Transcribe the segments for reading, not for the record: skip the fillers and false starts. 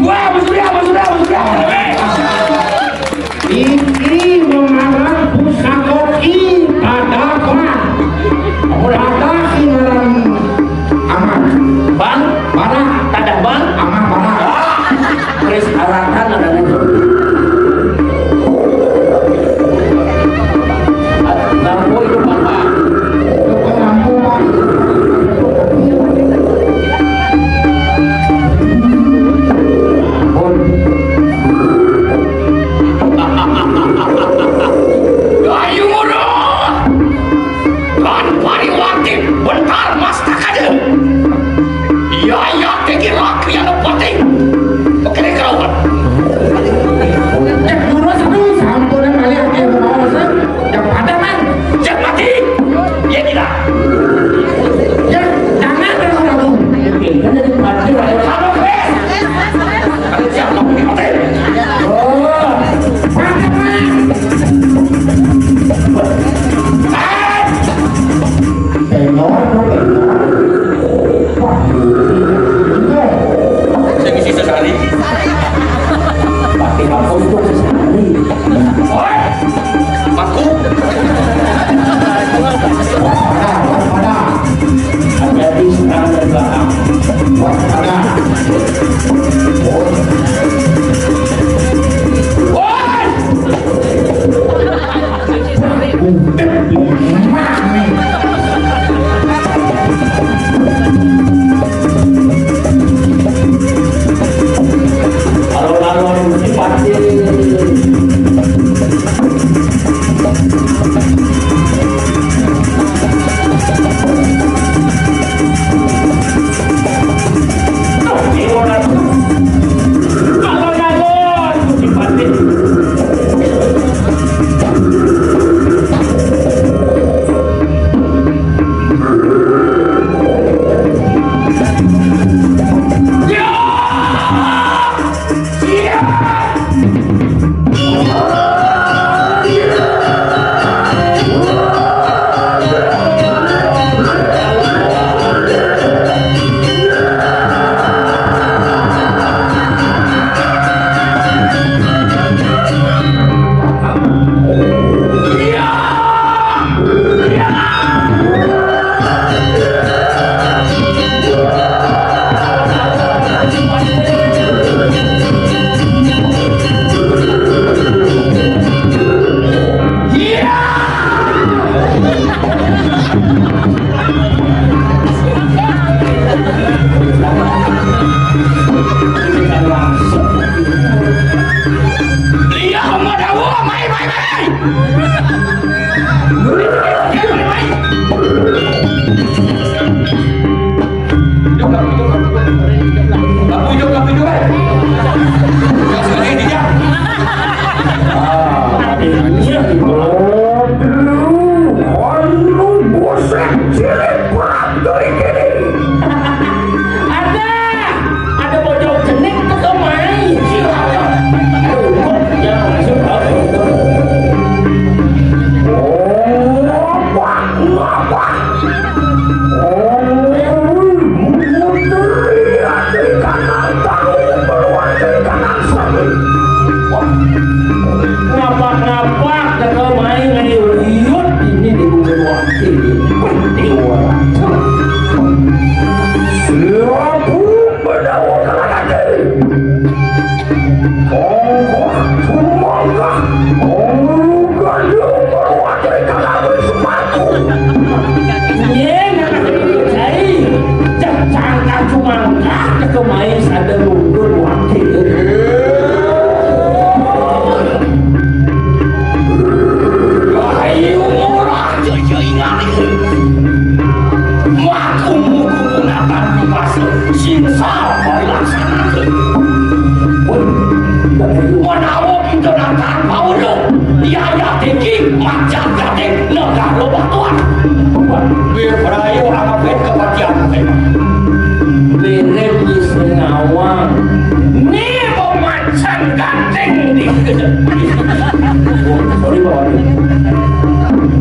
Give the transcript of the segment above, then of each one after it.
Wah, sudah. Iki mengarah pusakoki tadapan. Ada inaran aman. Bang, para tadapan aman para. Terus aratan ada itu. Lampu itu apa? Lampu Pak. Ayo murah. Kan pariwati bentar mas tak ada. Ya pikir laki yang penting. Oke kerauhan. Murah satu sampunan kali oke mau sah. Yang ada man. Jangan mati. Ya tidak. Ya jangan terlalu. Oke kan jadi mati. Kalau bes. Kalau siap mau di hotel. Oh. Saya ngisi sekali. Pakai aku untuk sekali. Oi, aku. Waspada. Hati-hati serang dari belakang. Waspada. Alon-alon sifati.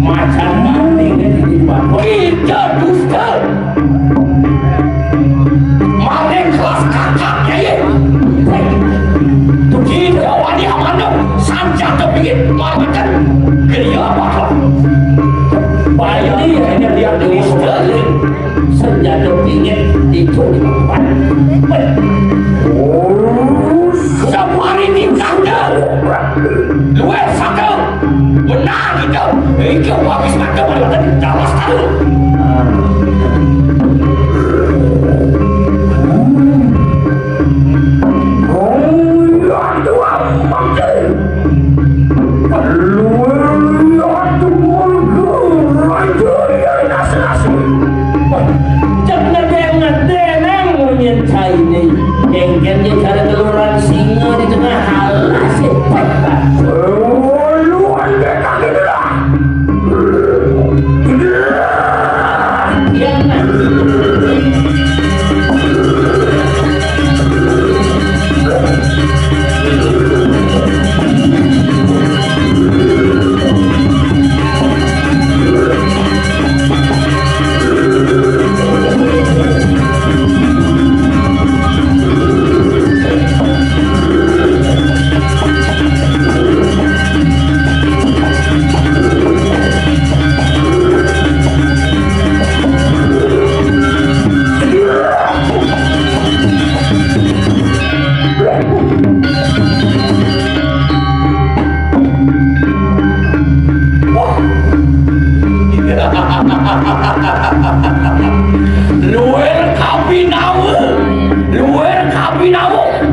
Macam mati di bawah. Kita dusta. ingat itu di depan. Semari tingkatnya luar satu benar gitu. Itu habis makan pada tadi jawas tahu. Yang cara teluran singa di tengah halas cepat. Lu anda tak kira. Yang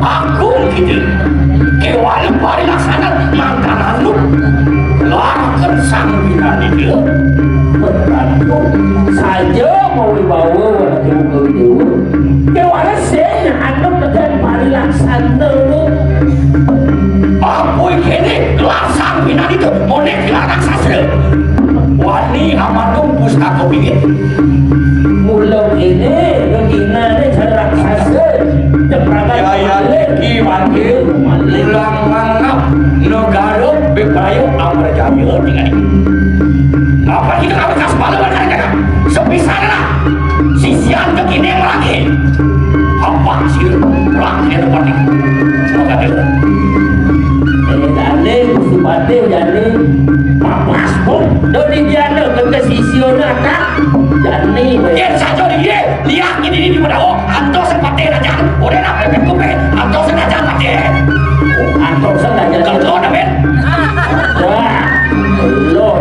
aku gitu. Kewalau pari laksana makanan lu larkan sang binan itu berbantu saja mau dibawa waktu itu kewalau senya anak dan pari laksana lu apa ini laksang binan itu mau nek larang sastra wani amadung pustaka bingit mulau ini begina ini cara sastra ya kiwangi ulang mangap negara bebayo amra jaya dengan apa kita kami kas pahlawan kan sepisahnya sisian kekini lagi apa sih lagi tempat ini semoga dia dane kusupate dane papas pun dodi jana ke sisiona kan dane ya saja dia lihat ini di Umadawa atau sepate raja udah nak pepe atau sengaja pate atau sengaja kalau ada ben wah lo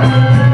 Jagat.